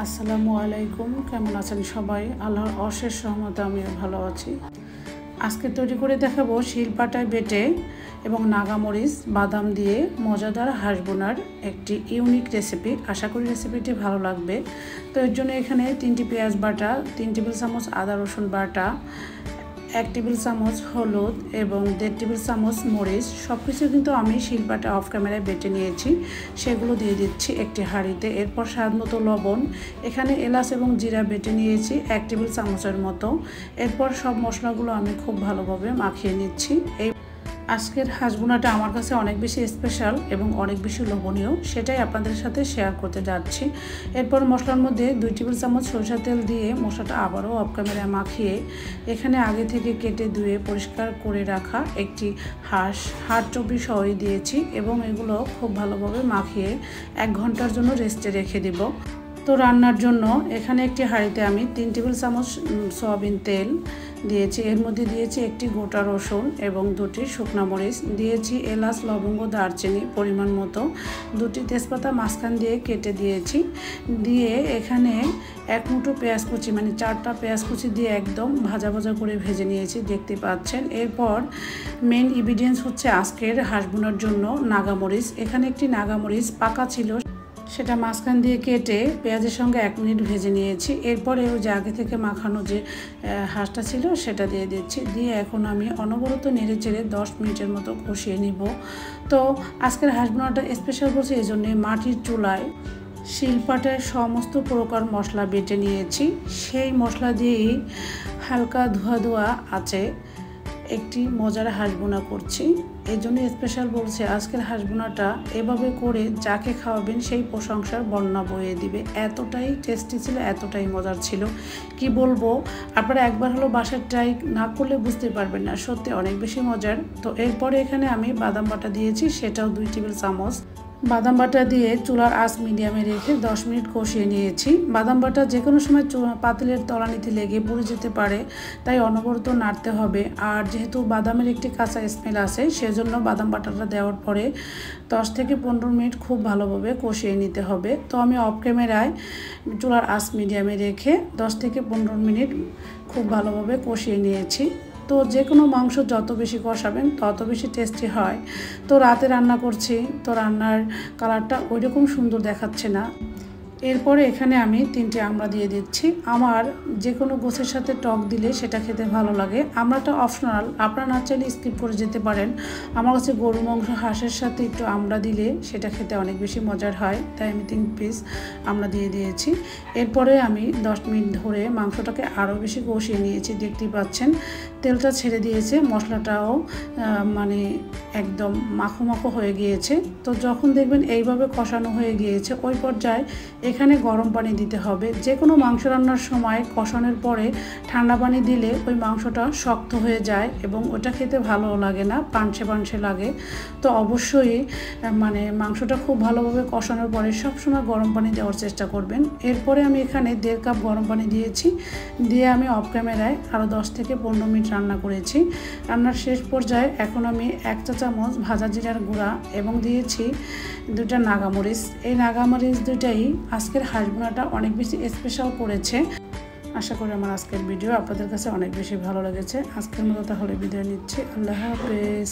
আসসালামু আলাইকুম। কেমন আছেন সবাই? আল্লাহর অশেষ রহমতে আমিও ভালো আছি। আজকে তৈরি করে দেখাবো শিলপাটায় বেটে এবং নাগামরিচ বাদাম দিয়ে মজাদার হাঁস বোনার একটি ইউনিক রেসিপি। আশা করি রেসিপিটি ভালো লাগবে। তো এর জন্য এখানে 3টি পেঁয়াজ বাটা, 3 টেবিল চামচ আদা রসুন বাটা, 1 টেবিল চামচ হলুদ এবং 1.5 টেবিল চামচ মরিচ সব কিছু কিন্তু আমি শিলপাটা অফ ক্যামেরায় বেটে নিয়েছি। সেগুলো দিয়ে দিচ্ছি একটি হাঁড়িতে। এরপর স্বাদ মতো লবণ, এখানে এলাচ এবং জিরা বেটে নিয়েছি 1 টেবিল চামচের মতো। এরপর সব মশলাগুলো আমি খুব ভালোভাবে মাখিয়ে নিচ্ছি। আজকের হাঁস বোনাটা আমার কাছে অনেক বেশি স্পেশাল এবং অনেক বেশি লোভনীয়, সেটাই আপনাদের সাথে শেয়ার করতে যাচ্ছি। এরপর মশলার মধ্যে 2 টেবিল চামচ সরিষার তেল দিয়ে মশলাটা আবারও অফ ক্যামেরায় মাখিয়ে এখানে আগে থেকে কেটে ধুয়ে পরিষ্কার করে রাখা একটি হাড় চর্বি সহই দিয়েছি এবং এগুলো খুব ভালোভাবে মাখিয়ে 1 ঘন্টার জন্য রেস্টে রেখে দিব। তো রান্নার জন্য এখানে একটি হাঁড়িতে আমি 3 টেবিল চামচ সয়াবিন তেল দিয়েছি। এর মধ্যে দিয়েছি একটি গোটা রসুন এবং 2টি শুকনো মরিচ, দিয়েছি এলাচ লবঙ্গ দারচিনি পরিমাণ মতো, 2টি তেজপাতা মাঝখান দিয়ে কেটে দিয়েছি। দিয়ে এখানে 1 মুঠো পেঁয়াজ কুচি মানে 4টা পেঁয়াজ কুচি দিয়ে একদম ভাজা ভাজা করে ভেজে নিয়েছি, দেখতে পাচ্ছেন। এরপর মেন ইনগ্রিডিয়েন্টস হচ্ছে আজকের হাঁস বোনার জন্য নাগামরিচ। এখানে একটি নাগামরিচ পাকা ছিল, সেটা মাঝখান দিয়ে কেটে পেঁয়াজের সঙ্গে 1 মিনিট ভেজে নিয়েছি। এরপরে ওই যে আগে থেকে মাখানো যে হাঁসটা ছিল সেটা দিয়ে দিচ্ছি। দিয়ে এখন আমি অনবরত নেড়ে চেড়ে 10 মিনিটের মতো কষিয়ে নিব। তো আজকের হাঁস বোনাটা স্পেশাল বলছি এই জন্যে মাটির চুলায় শিলপাটায় সমস্ত প্রকার মশলা বেটে নিয়েছি। সেই মশলা দিয়েই হালকা ধোয়া ধোয়া আছে একটি মজার হাঁস বোনা করছি। এই জন্য স্পেশাল বলছে আজকের হাঁস বোনাটা এভাবে করে যাকে খাওয়াবেন সেই প্রশংসার বন্যা বয়ে দিবে। এতটাই টেস্টি ছিল, এতটাই মজার ছিল, কি বলবো। আপনারা একবার হলো বাসায় ট্রাই না করলে বুঝতে পারবেন না, সত্যি অনেক বেশি মজার। তো এরপরে এখানে আমি বাদাম বাটা দিয়েছি, সেটাও 2 টেবিল চামচ। বাদাম বাটা দিয়ে চুলার আঁচ মিডিয়ামে রেখে 10 মিনিট কষিয়ে নিয়েছি। বাদাম বাটা যে কোনো সময় পাতিলের তলানিতে লেগে পুড়ে যেতে পারে, তাই অনবরত নাড়তে হবে। আর যেহেতু বাদামের একটি কাঁচা স্মেল আছে, সেজন্য বাদাম বাটাটা দেওয়ার পরে 10 থেকে 15 মিনিট খুব ভালোভাবে কষিয়ে নিতে হবে। তো আমি অফ ক্যামেরায় চুলার আঁচ মিডিয়ামে রেখে 10 থেকে 15 মিনিট খুব ভালোভাবে কষিয়ে নিয়েছি। তো যে কোনো মাংস যত বেশি কষাবেন তত বেশি টেস্টি হয়। তো রাতে রান্না করছি, তো রান্নার কালারটা ওইরকম সুন্দর দেখাচ্ছে না। এরপরে এখানে আমি 3টে আমড়া দিয়ে দিচ্ছি। আমার যে কোনো গোছের সাথে টক দিলে সেটা খেতে ভালো লাগে। আমড়াটা অপশনাল, আপনারা না চাইলে স্কিপ করে যেতে পারেন। আমার কাছে গরু মাংস হাঁসের সাথে একটু আমড়া দিলে সেটা খেতে অনেক বেশি মজার হয়, তাই আমি 3 পিস আমড়া দিয়ে দিয়েছি। এরপরে আমি 10 মিনিট ধরে মাংসটাকে আরও বেশি কষিয়ে নিয়েছি, দেখতেই পাচ্ছেন তেলটা ছেড়ে দিয়েছে, মশলাটাও মানে একদম মাখো মাখো হয়ে গিয়েছে। তো যখন দেখবেন এইভাবে কষানো হয়ে গিয়েছে, ওই পর্যায়ে এখানে গরম পানি দিতে হবে। যে কোনো মাংস রান্নার সময় কষানোর পরে ঠান্ডা পানি দিলে ওই মাংসটা শক্ত হয়ে যায় এবং ওটা খেতে ভালো লাগে না, পানসে পানসে লাগে। তো অবশ্যই মানে মাংসটা খুব ভালোভাবে কষানোর পরে সবসময় গরম পানি দেওয়ার চেষ্টা করবেন। এরপরে আমি এখানে 1.5 কাপ গরম পানি দিয়েছি, দিয়ে আমি অফ ক্যামেরায় আরও 10 থেকে 15 মিনিট রান্না করেছি। রান্নার শেষ পর্যায়ে এখন আমি 1 চা চামচ ভাজা জিরার গুঁড়া এবং দিয়েছি 2টা নাগামরিচ। এই নাগামরিচ দুটাই আজকের হাঁস বোনাটা অনেক বেশি স্পেশাল করেছে। আশা করি আমার আজকের ভিডিও আপনাদের কাছে অনেক বেশি ভালো লেগেছে। আজকের মতো তাহলে বিদায় নিচ্ছি। আল্লাহ হাফেজ।